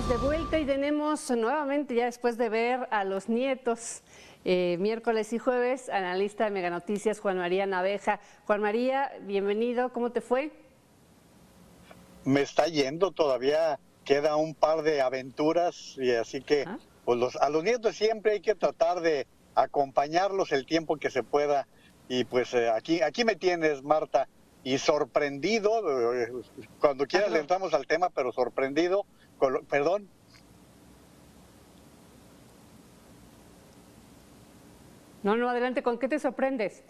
estamos de vuelta y tenemos nuevamente, ya después de ver a los nietos, miércoles y jueves, analista de Mega Noticias, Juan María Naveja. Juan María, bienvenido, ¿cómo te fue? Me está yendo, todavía queda un par de aventuras, y así que ¿Ah? pues a los nietos siempre hay que tratar de acompañarlos el tiempo que se pueda. Y pues aquí me tienes, Marta, y sorprendido, cuando quieras le entramos al tema, pero sorprendido, perdón. No, adelante, ¿con qué te sorprendes?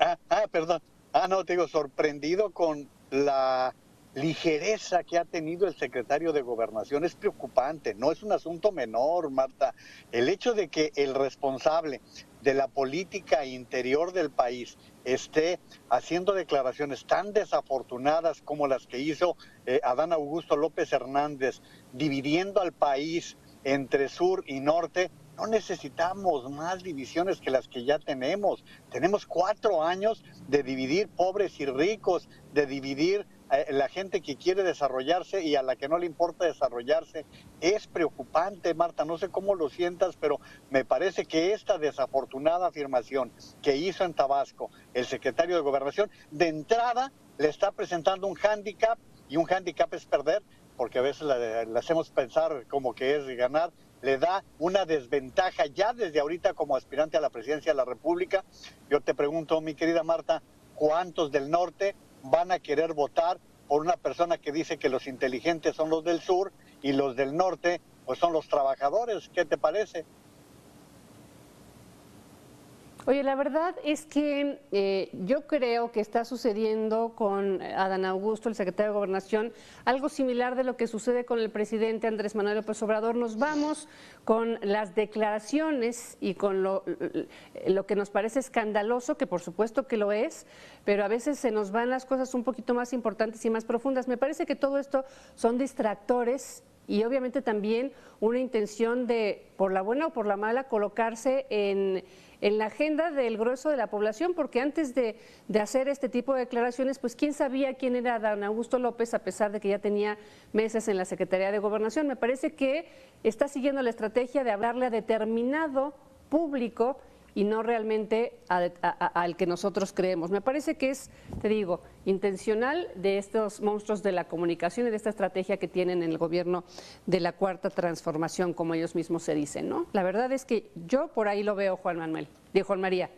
Perdón. No, te digo, sorprendido con la ligereza que ha tenido el secretario de Gobernación. Es preocupante, no es un asunto menor, Marta. El hecho de que el responsable de la política interior del país esté haciendo declaraciones tan desafortunadas como las que hizo Adán Augusto López Hernández, dividiendo al país entre sur y norte. No necesitamos más divisiones que las que ya tenemos. Tenemos 4 años de dividir pobres y ricos, de dividir la gente que quiere desarrollarse y a la que no le importa desarrollarse. Es preocupante, Marta, no sé cómo lo sientas, pero me parece que esta desafortunada afirmación que hizo en Tabasco el secretario de Gobernación, de entrada le está presentando un hándicap, y un hándicap es perder, porque a veces le hacemos pensar como que es ganar. Le da una desventaja ya desde ahorita como aspirante a la presidencia de la República. Yo te pregunto, mi querida Marta, ¿cuántos del norte van a querer votar por una persona que dice que los inteligentes son los del sur y los del norte pues son los trabajadores? ¿Qué te parece? Oye, la verdad es que yo creo que está sucediendo con Adán Augusto, el secretario de Gobernación, algo similar de lo que sucede con el presidente Andrés Manuel López Obrador. Nos vamos con las declaraciones y con lo que nos parece escandaloso, que por supuesto que lo es, pero a veces se nos van las cosas un poquito más importantes y más profundas. Me parece que todo esto son distractores y obviamente también una intención de, por la buena o por la mala, colocarse en la agenda del grueso de la población, porque antes de hacer este tipo de declaraciones, pues quién sabía quién era Adán Augusto López, a pesar de que ya tenía meses en la Secretaría de Gobernación. Me parece que está siguiendo la estrategia de hablarle a determinado público y no realmente al que nosotros creemos. Me parece que es, te digo, intencional de estos monstruos de la comunicación y de esta estrategia que tienen en el gobierno de la Cuarta Transformación, como ellos mismos se dicen, ¿no? La verdad es que yo por ahí lo veo, Juan María.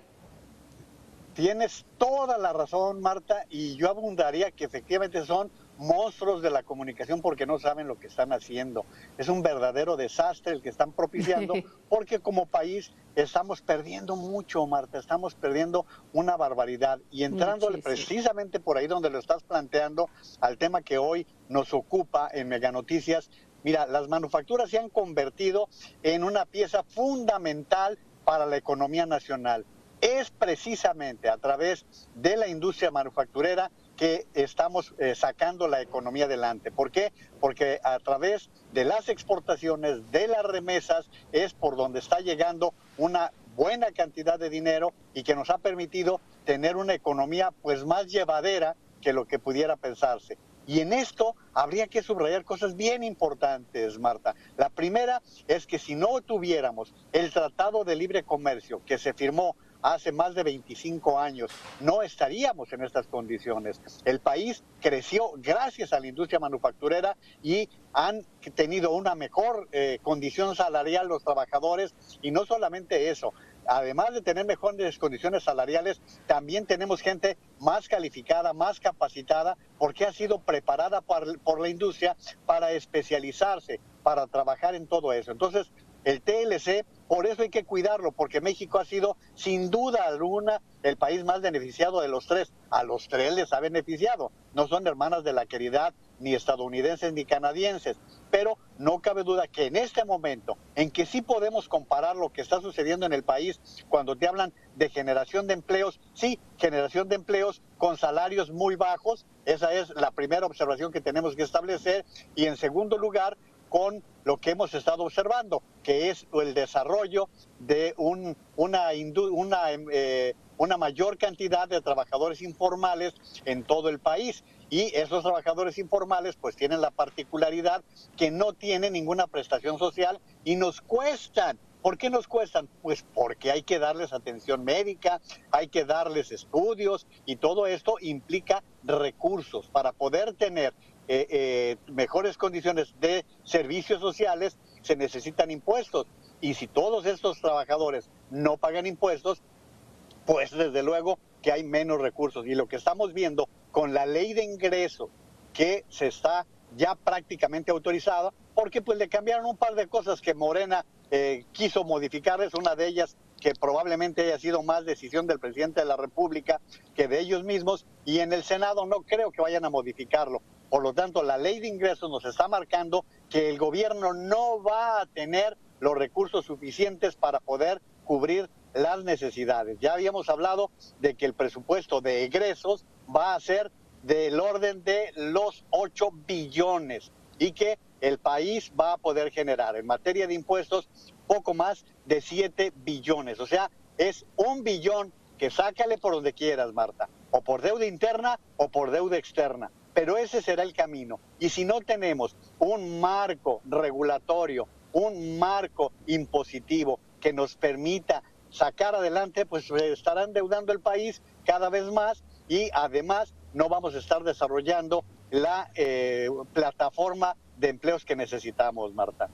Tienes toda la razón, Marta, y yo abundaría que efectivamente son monstruos de la comunicación porque no saben lo que están haciendo. Es un verdadero desastre el que están propiciando, porque como país estamos perdiendo mucho, Marta, estamos perdiendo una barbaridad. Y entrándole precisamente por ahí donde lo estás planteando, al tema que hoy nos ocupa en Mega Noticias, mira, las manufacturas se han convertido en una pieza fundamental para la economía nacional. Es precisamente a través de la industria manufacturera que estamos sacando la economía adelante. ¿Por qué? Porque a través de las exportaciones, de las remesas, es por donde está llegando una buena cantidad de dinero y que nos ha permitido tener una economía pues más llevadera que lo que pudiera pensarse. Y en esto habría que subrayar cosas bien importantes, Marta. La primera es que si no tuviéramos el Tratado de Libre Comercio que se firmó hace más de 25 años, no estaríamos en estas condiciones. El país creció gracias a la industria manufacturera y han tenido una mejor condición salarial los trabajadores, y no solamente eso. Además de tener mejores condiciones salariales, también tenemos gente más calificada, más capacitada, porque ha sido preparada por la industria para especializarse, para trabajar en todo eso. Entonces, el TLC, por eso hay que cuidarlo, porque México ha sido, sin duda alguna, el país más beneficiado de los tres. A los tres les ha beneficiado. No son hermanas de la caridad, ni estadounidenses ni canadienses. Pero no cabe duda que en este momento, en que sí podemos comparar lo que está sucediendo en el país, cuando te hablan de generación de empleos, sí, generación de empleos con salarios muy bajos, esa es la primera observación que tenemos que establecer, y en segundo lugar, con lo que hemos estado observando, que es el desarrollo de una mayor cantidad de trabajadores informales en todo el país. y esos trabajadores informales pues tienen la particularidad que no tienen ninguna prestación social y nos cuestan. ¿Por qué nos cuestan? Pues porque hay que darles atención médica, hay que darles estudios y todo esto implica recursos para poder tener mejores condiciones de servicios sociales. Se necesitan impuestos y si todos estos trabajadores no pagan impuestos, pues desde luego que hay menos recursos. Y lo que estamos viendo con la ley de ingreso que se está ya prácticamente autorizada, porque pues le cambiaron un par de cosas que Morena quiso modificarles, una de ellas que probablemente haya sido más decisión del presidente de la República que de ellos mismos, y en el Senado no creo que vayan a modificarlo. Por lo tanto, la ley de ingresos nos está marcando que el gobierno no va a tener los recursos suficientes para poder cubrir las necesidades. Ya habíamos hablado de que el presupuesto de egresos va a ser del orden de los 8 billones y que el país va a poder generar en materia de impuestos poco más de 7 billones. O sea, es 1 billón que sácale por donde quieras, Marta, o por deuda interna o por deuda externa. Pero ese será el camino. Y si no tenemos un marco regulatorio, un marco impositivo que nos permita sacar adelante, pues estarán endeudando el país cada vez más y además no vamos a estar desarrollando la plataforma de empleos que necesitamos, Marta.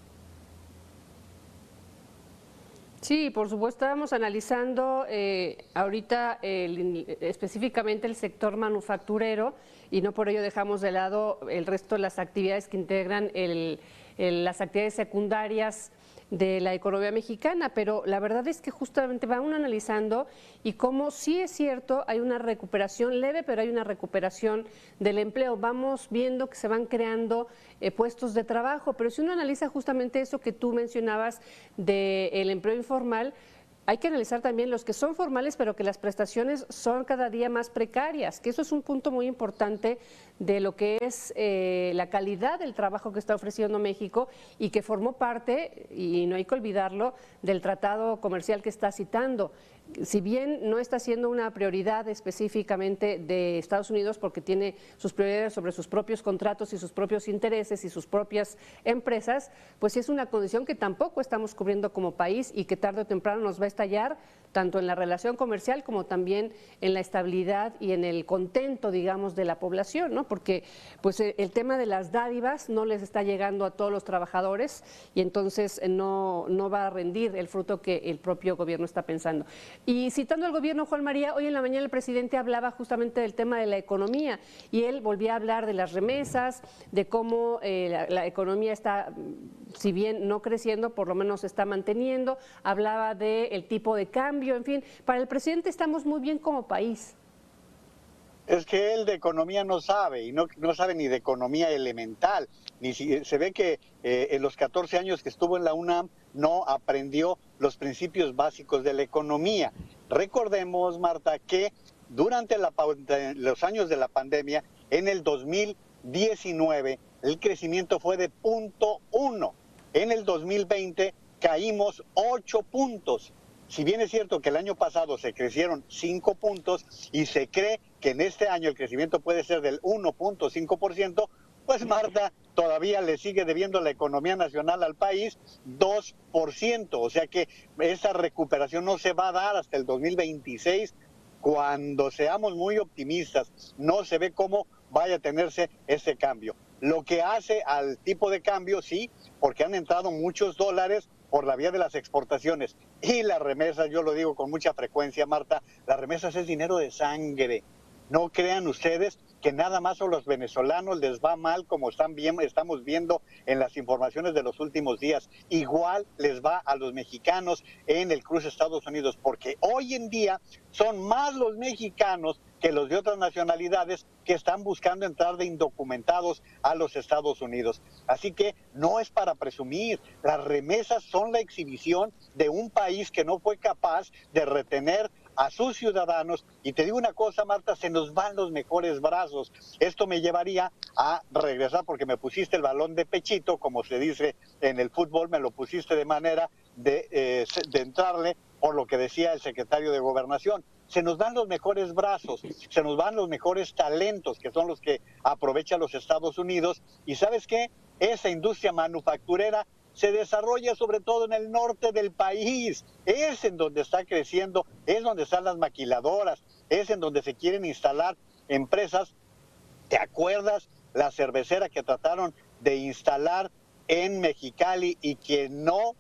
Sí, por supuesto, estábamos analizando ahorita específicamente el sector manufacturero y no por ello dejamos de lado el resto de las actividades que integran las actividades secundarias de la economía mexicana, pero la verdad es que justamente va uno analizando y como sí es cierto, hay una recuperación leve, pero hay una recuperación del empleo. Vamos viendo que se van creando puestos de trabajo, pero si uno analiza justamente eso que tú mencionabas del empleo informal, hay que analizar también los que son formales, pero que las prestaciones son cada día más precarias, que eso es un punto muy importante de lo que es la calidad del trabajo que está ofreciendo México y que formó parte, y no hay que olvidarlo, del tratado comercial que está citando. Si bien no está siendo una prioridad específicamente de Estados Unidos porque tiene sus prioridades sobre sus propios contratos y sus propios intereses y sus propias empresas, pues es una condición que tampoco estamos cubriendo como país y que tarde o temprano nos va a estallar tanto en la relación comercial como también en la estabilidad y en el contento, digamos, de la población, ¿no? Porque pues el tema de las dádivas no les está llegando a todos los trabajadores y entonces no va a rendir el fruto que el propio gobierno está pensando. Y citando al gobierno, Juan María, hoy en la mañana el presidente hablaba justamente del tema de la economía y él volvía a hablar de las remesas, de cómo la economía está, si bien no creciendo, por lo menos se está manteniendo, hablaba del tipo de cambio, en fin, para el presidente estamos muy bien como país. Es que él de economía no sabe, y no sabe ni de economía elemental. Ni si, se ve que en los 14 años que estuvo en la UNAM no aprendió los principios básicos de la economía. Recordemos, Marta, que durante los años de la pandemia, en el 2019, el crecimiento fue de 0.1. En el 2020 caímos 8 puntos. Si bien es cierto que el año pasado se crecieron 5 puntos y se cree que en este año el crecimiento puede ser del 1.5%, pues Marta todavía le sigue debiendo la economía nacional al país 2%. O sea que esa recuperación no se va a dar hasta el 2026, cuando seamos muy optimistas. No se ve cómo vaya a tenerse ese cambio. Lo que hace al tipo de cambio, sí, porque han entrado muchos dólares por la vía de las exportaciones y las remesas, yo lo digo con mucha frecuencia, Marta, las remesas es dinero de sangre. No crean ustedes que nada más a los venezolanos les va mal, como estamos viendo en las informaciones de los últimos días. Igual les va a los mexicanos en el cruce Estados Unidos, porque hoy en día son más los mexicanos que los de otras nacionalidades que están buscando entrar de indocumentados a los Estados Unidos. Así que no es para presumir, las remesas son la exhibición de un país que no fue capaz de retener a sus ciudadanos, y te digo una cosa, Marta, se nos van los mejores brazos. Esto me llevaría a regresar, porque me pusiste el balón de pechito, como se dice en el fútbol, me lo pusiste de manera de entrarle por lo que decía el secretario de Gobernación. se nos van los mejores brazos, se nos van los mejores talentos, que son los que aprovechan los Estados Unidos. Y ¿sabes qué? Esa industria manufacturera se desarrolla sobre todo en el norte del país, es en donde está creciendo, es donde están las maquiladoras, es en donde se quieren instalar empresas. ¿Te acuerdas la cervecera que trataron de instalar en Mexicali y que no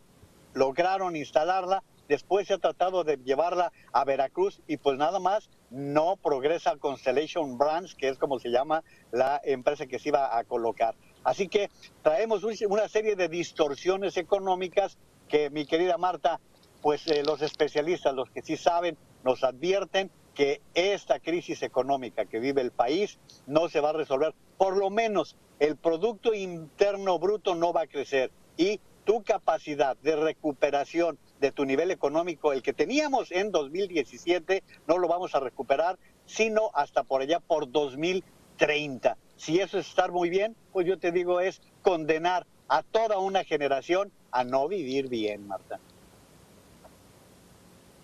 lograron instalarla? Después se ha tratado de llevarla a Veracruz y pues nada más no progresa Constellation Brands, que es como se llama la empresa que se iba a colocar. Así que traemos una serie de distorsiones económicas que, mi querida Marta, pues los especialistas, los que sí saben, nos advierten que esta crisis económica que vive el país no se va a resolver. Por lo menos el Producto Interno Bruto no va a crecer y tu capacidad de recuperación de tu nivel económico, el que teníamos en 2017, no lo vamos a recuperar, sino hasta por allá por 2030. Si eso es estar muy bien, pues yo te digo, es condenar a toda una generación a no vivir bien, Marta.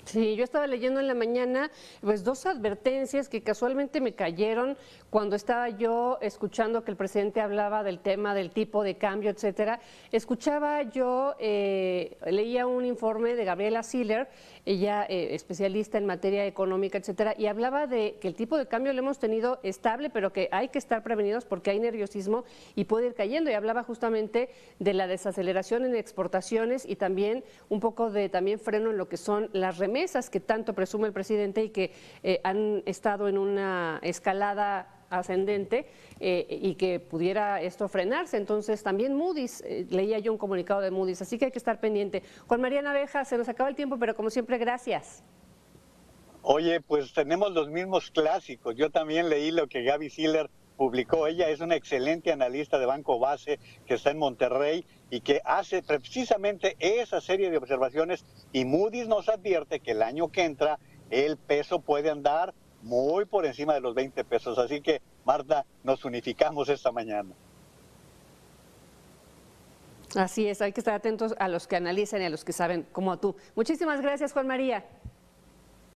Sí, yo estaba leyendo en la mañana pues dos advertencias que casualmente me cayeron cuando estaba yo escuchando que el presidente hablaba del tema del tipo de cambio, etcétera. Escuchaba yo, leía un informe de Gabriela Siller, ella especialista en materia económica, etcétera, y hablaba de que el tipo de cambio lo hemos tenido estable, pero que hay que estar prevenidos porque hay nerviosismo y puede ir cayendo. Y hablaba justamente de la desaceleración en exportaciones y también un poco de también freno en lo que son las remesas que tanto presume el presidente y que han estado en una escalada ascendente y que pudiera esto frenarse. Entonces también Moody's, leía yo un comunicado de Moody's, así que hay que estar pendiente. Juan María Naveja, se nos acaba el tiempo, pero como siempre, gracias. Oye, pues tenemos los mismos clásicos. Yo también leí lo que Gaby Siller publicó. Ella es una excelente analista de Banco Base que está en Monterrey y que hace precisamente esa serie de observaciones, y Moody's nos advierte que el año que entra el peso puede andar muy por encima de los 20 pesos. Así que, Marta, nos unificamos esta mañana. Así es, hay que estar atentos a los que analizan y a los que saben como tú. Muchísimas gracias, Juan María.